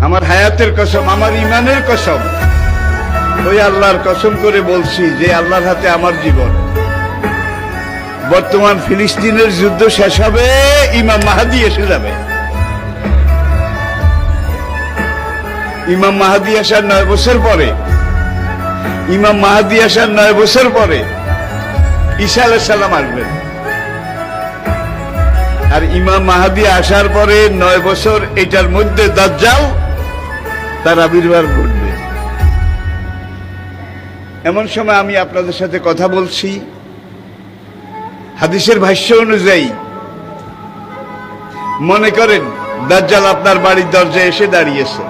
আমার হায়াতের কসম, আমার ইমানের কসম, ওই আল্লাহর কসম করে বলছি যে আল্লাহর হাতে আমার জীবন। বর্তমান ফিলিস্তিনের যুদ্ধ শেষ হবে, ইমাম মাহাদি এসে যাবে। ইমাম মাহাদি আসার 9 বছর পরে, ইমাম মাহাদি আসার 9 বছর পরে ঈসা আলাইহিস সালাম আসবেন। আর ইমাম মাহাদি আসার পরে 9 বছর, এটার মধ্যে দাজ্জাল তার আবির্ভাব ঘটবে। এমন সময় আমি আপনাদের সাথে কথা বলছি, হাদিসের ভাষ্য অনুযায়ী মনে করেন দাজ্জাল আপনার বাড়ির দরজায় এসে দাঁড়িয়েছে।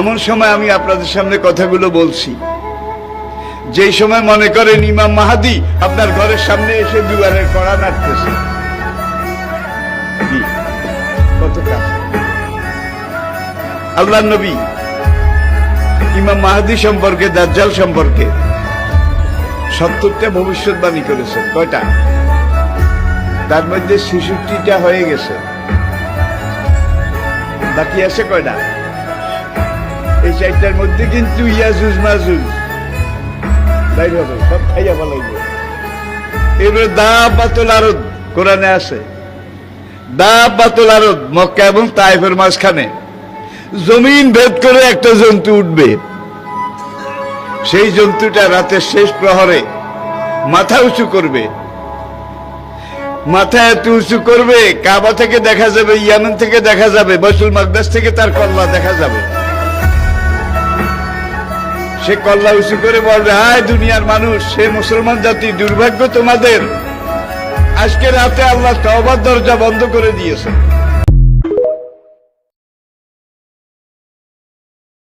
এমন সময় আমি আপনাদের সামনে কথাগুলো বলছি, যেই সময় মনে করেন ইমাম মাহাদি আপনার ঘরের সামনে এসে দুয়ারের কড়া নাড়তেছে। কত কাছে আল্লাহর নবী ইমাম মাহাদি সম্পর্কে, দাজ্জাল সম্পর্কে 70টা ভবিষ্যৎবাণী করেছেন। কয়টা? তার মধ্যে 66টা হয়ে গেছে, বাকি আছে কয়টা? এই 4টার মধ্যে কিন্তু ইয়াজুজ মাজুজ বাইর হবে, সব খাইয়া ফেলাইবে। এবার দাব্বাতুল আরদ কোরআনে আছে, দাব্বাতুল আরদ মক্কা এবং তায়েফের মাঝখানে জমিন ভেদ করে একটা জন্তু উঠবে। সেই জন্তুটা রাতের শেষ প্রহরে মাথা উঁচু করবে। মাথা এত উঁচু করবে, কাবা থেকে দেখা যাবে, ইয়ামেন থেকে দেখা যাবে, বাইতুল মাকদাস থেকে তার কল্লা দেখা যাবে। সে কল্লা উঁচু করে বলবে, হায় দুনিয়ার মানুষ, সে মুসলমান জাতি, দুর্ভাগ্য তোমাদের, আজকে রাতে আল্লাহ তওবার দরজা বন্ধ করে দিয়েছে।